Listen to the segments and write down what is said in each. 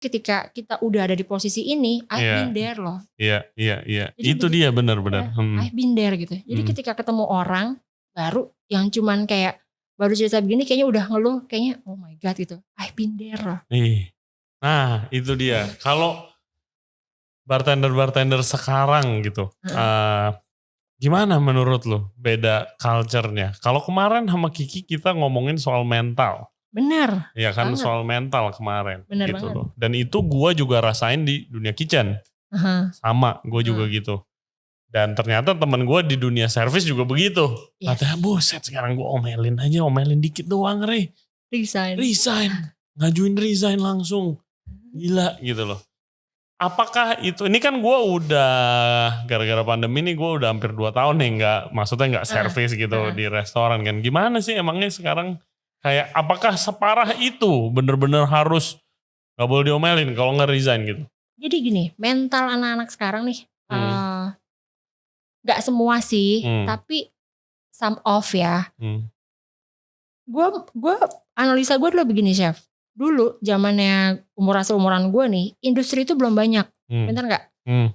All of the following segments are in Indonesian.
ketika kita udah ada di posisi ini, I've Iya. been there loh. Iya. Jadi Itu dia benar-benar. I've been there gitu. Jadi ketika ketemu orang baru yang cuman kayak baru cerita begini kayaknya udah ngeluh, kayaknya oh my god gitu. I've been there loh. Nah itu dia. Kalau bartender sekarang gitu, gimana menurut lo beda culture-nya? Kalau kemarin sama Kiki kita ngomongin soal mental. Benar. Ya kan banget. soal mental kemarin. Benar gitu banget. loh. Dan itu gue juga rasain di dunia kitchen. Sama gue juga gitu. Dan ternyata temen gue di dunia service juga begitu. Yes. Katanya buset sekarang gue omelin dikit doang Resign. Ngajuin resign langsung. Gila gitu loh. Apakah itu, ini kan gue udah gara-gara pandemi ini gue udah hampir 2 tahun nih maksudnya gak service gitu di restoran kan. Gimana sih emangnya sekarang kayak apakah separah itu bener-bener harus gak boleh diomelin kalau gak resign gitu? Jadi gini, mental anak-anak sekarang nih gak semua sih, tapi some of ya. Gue analisa gue dulu begini chef. Dulu zamannya umuran gue nih, industri itu belum banyak, bener gak?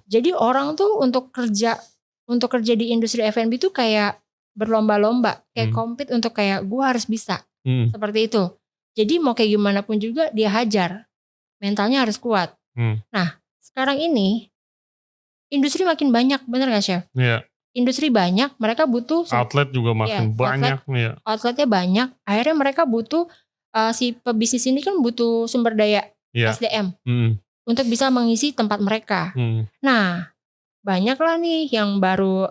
Jadi orang tuh untuk kerja di industri F&B tuh kayak berlomba-lomba, kayak compete untuk kayak gue harus bisa, seperti itu. Jadi mau kayak gimana pun juga dia hajar, mentalnya harus kuat. Nah sekarang ini industri makin banyak, bener gak chef? Iya. Industri banyak, mereka butuh outlet juga makin banyak. Outletnya banyak, akhirnya mereka butuh si pebisnis ini kan butuh sumber daya SDM untuk bisa mengisi tempat mereka. Nah banyak lah nih yang baru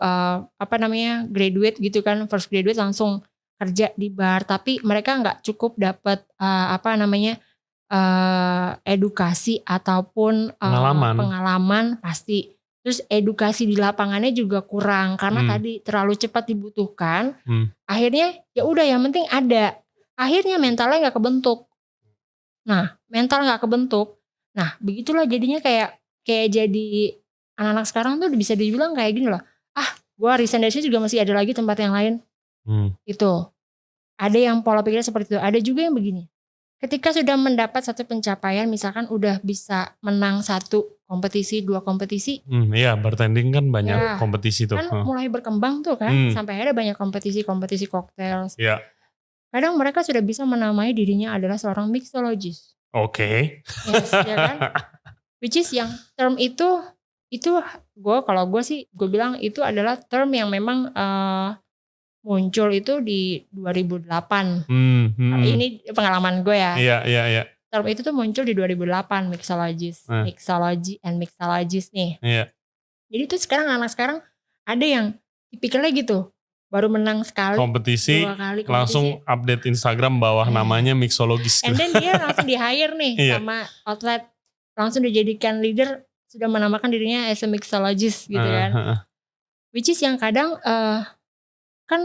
graduate gitu kan, first graduate langsung kerja di bar, tapi mereka nggak cukup dapat edukasi ataupun pengalaman pasti. Terus edukasi di lapangannya juga kurang karena tadi terlalu cepat dibutuhkan. Akhirnya ya udah yang penting ada. Akhirnya mentalnya nggak kebentuk. Nah mental nggak kebentuk. Nah begitulah jadinya kayak jadi anak-anak sekarang tuh bisa dibilang kayak gini loh. Gue resign dari sini juga masih ada lagi tempat yang lain. Itu. Ada yang pola pikirnya seperti itu. Ada juga yang begini. Ketika sudah mendapat satu pencapaian, misalkan udah bisa menang 1 kompetisi, 2 kompetisi. Iya, bartending kan banyak kompetisi tuh. Kan mulai berkembang tuh kan, sampai akhirnya banyak kompetisi koktail. Iya. Kadang mereka sudah bisa menamai dirinya adalah seorang mixologist. Oke. Yes, ya kan? Which is yang term itu kalau gue sih gue bilang itu adalah term yang memang muncul itu di 2008. Ini pengalaman gue ya. Iya. Term itu tuh muncul di 2008, mixologist. Mixologist nih. Iya. Jadi tuh anak sekarang ada yang tipikalnya gitu. Baru menang sekali, kompetisi, 2 kali langsung update Instagram bawah namanya mixologist. And then dia langsung di hire nih sama outlet. Langsung dijadikan leader, sudah menamakan dirinya as a mixologist gitu kan. Which is yang kadang kan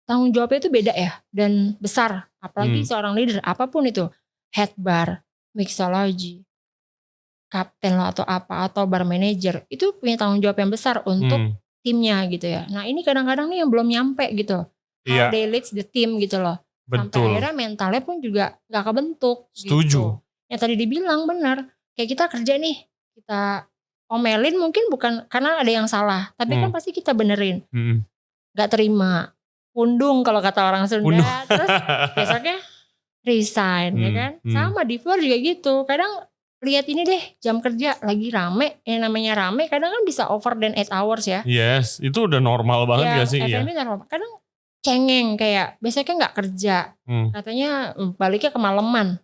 tanggung jawabnya itu beda ya dan besar, apalagi seorang leader apapun itu, head bar, mixology, kapten atau bar manager, itu punya tanggung jawab yang besar untuk timnya gitu ya. Nah ini kadang-kadang nih yang belum nyampe gitu, how they lead the team gitu loh. Sampai akhirnya mentalnya pun juga gak kebentuk. Setuju. Gitu. Yang tadi dibilang benar, kayak kita kerja nih, kita omelin mungkin bukan karena ada yang salah, tapi kan pasti kita benerin. Gak terima, pundung kalau kata orang Sunda, terus besoknya resign ya kan. Sama di floor juga gitu, kadang lihat ini deh jam kerja lagi rame, yang namanya rame kadang kan bisa over than 8 hours ya. Yes, itu udah normal banget gak sih? F&B normal, kadang cengeng kayak besoknya gak kerja, katanya baliknya kemalaman,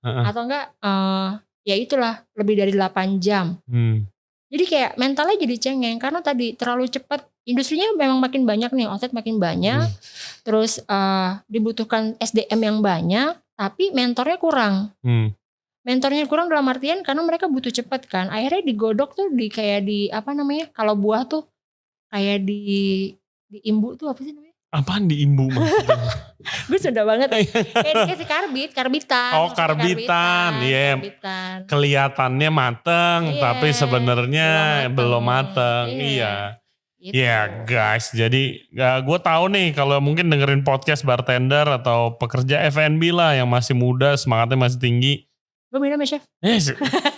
atau enggak ya itulah lebih dari 8 jam. Jadi kayak mentalnya jadi cengeng karena tadi terlalu cepat. Industrinya memang makin banyak nih, outlet makin banyak. Terus dibutuhkan SDM yang banyak, tapi mentornya kurang. Mentornya kurang dalam artian karena mereka butuh cepat kan. Akhirnya digodok tuh kalau buah tuh kayak di imbu tuh apa sih namanya? Apaan diimbu maksudnya? Gue sudah banget. Kayak dikasih karbitan. Oh karbitan, iya. Kelihatannya mateng, tapi sebenarnya belum mateng. Iya. Iya guys, jadi gue tahu nih kalau mungkin dengerin podcast bartender atau pekerja F&B lah yang masih muda, semangatnya masih tinggi. Gue minum ya chef.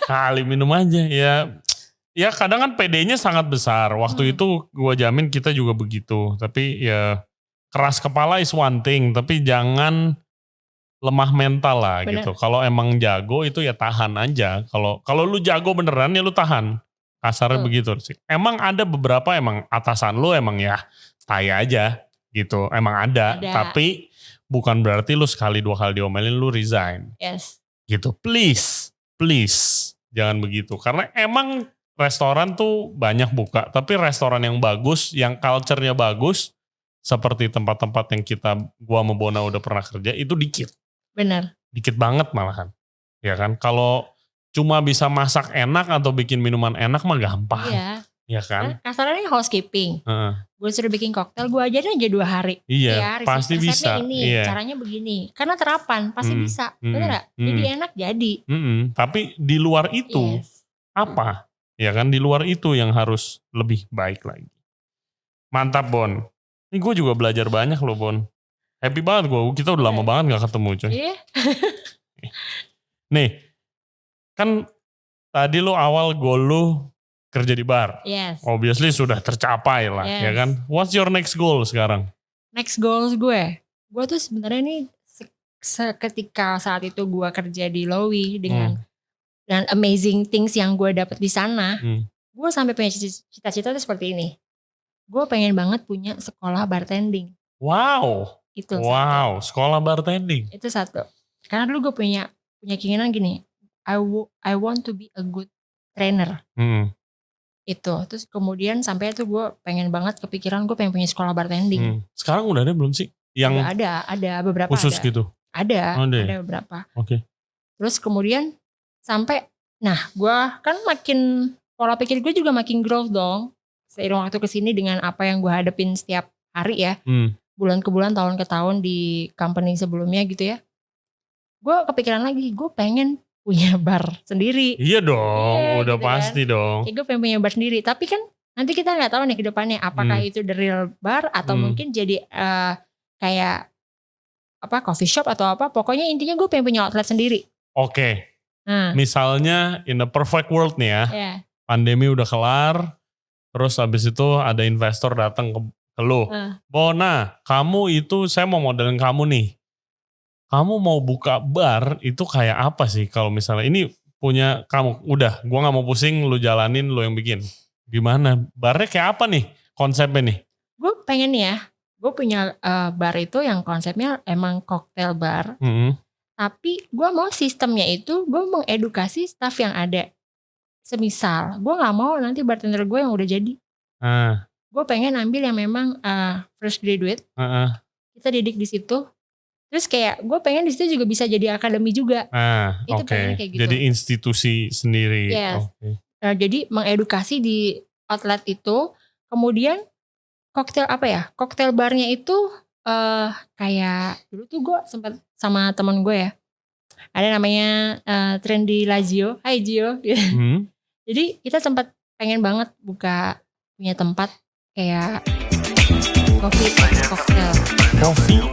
Kali minum aja ya. Ya kadang kan PD-nya sangat besar. Waktu itu gue jamin kita juga begitu. Tapi ya keras kepala is one thing. Tapi jangan lemah mental lah. Bener. Gitu. Kalau emang jago itu ya tahan aja. Kalau lu jago beneran ya lu tahan. Kasarnya begitu sih. Emang ada beberapa emang atasan lu emang ya tai aja gitu. Emang ada. Tapi bukan berarti lu sekali 2 kali diomelin lu resign. Yes. Gitu. Please. Jangan begitu. Karena emang restoran tuh banyak buka, tapi restoran yang bagus, yang culture-nya bagus, seperti tempat-tempat yang gua sama Bona udah pernah kerja, itu dikit. Benar. Dikit banget malahan. Ya kan? Kalau cuma bisa masak enak atau bikin minuman enak mah gampang. Iya. Ya kan? Kasarnya housekeeping. Gue suruh bikin koktel, gue ajarin aja 2 hari. Iya, ya, pasti bisa. Ini, caranya begini. Karena terapan, pasti bisa. Bener gak? Jadi enak jadi. Tapi di luar itu, apa? Ya kan, di luar itu yang harus lebih baik lagi. Mantap Bon. Ini gue juga belajar banyak loh Bon. Happy banget gue. Kita udah lama banget gak ketemu coy. Iya. Nih. Kan tadi lo awal goal lo kerja di bar. Yes. Obviously sudah tercapai lah. Yes. Ya kan. What's your next goal sekarang? Next goals gue tuh sebenarnya nih ketika saat itu gue kerja di Lowy dengan amazing things yang gue dapet di sana, gue sampai punya cita-cita tuh seperti ini. Gue pengen banget punya sekolah bartending. Wow. Itu sekolah bartending. Itu satu. Karena dulu gue punya keinginan gini, I want to be a good trainer. Itu. Terus kemudian sampai itu gue pengen banget kepikiran gue pengen punya sekolah bartending. Sekarang udah ada belum sih? Yang ada beberapa khusus ada. Gitu? Ada beberapa. Oke. Terus kemudian sampai, gue kan makin, pola pikir gue juga makin growth dong. Seiring waktu kesini dengan apa yang gue hadapin setiap hari ya. Bulan ke bulan, tahun ke tahun di company sebelumnya gitu ya. Gue kepikiran lagi, gue pengen punya bar sendiri. Iya dong, udah gitu pasti kan. Dong. Gue pengen punya bar sendiri. Tapi kan nanti kita gak tahu nih ke depannya. Apakah itu the real bar atau mungkin jadi kayak coffee shop atau apa. Pokoknya intinya gue pengen punya outlet sendiri. Oke. Misalnya in the perfect world nih ya. Yeah. Pandemi udah kelar. Terus habis itu ada investor datang ke lu. Bona, kamu itu saya mau modelin kamu nih. Kamu mau buka bar itu kayak apa sih kalau misalnya ini punya kamu, udah gue gak mau pusing, lu jalanin, lu yang bikin. Gimana? Barnya kayak apa nih konsepnya nih? Gue pengen ya, gue punya bar itu yang konsepnya emang cocktail bar. Tapi gue mau sistemnya itu, gue mengedukasi staff yang ada. Semisal, gue gak mau nanti bartender gue yang udah jadi. Gue pengen ambil yang memang fresh graduate. Kita didik di situ. Terus kayak gue pengen di situ juga bisa jadi akademi juga. Itu pengen kayak gitu. Jadi institusi sendiri. Yes. Jadi mengedukasi di outlet itu. Kemudian koktail barnya itu kayak dulu tuh gue sempat sama teman gue ya. Ada namanya Trendy Lazio. Hai Gio. Jadi kita sempat pengen banget punya tempat kayak coffee plus cocktail. Coffee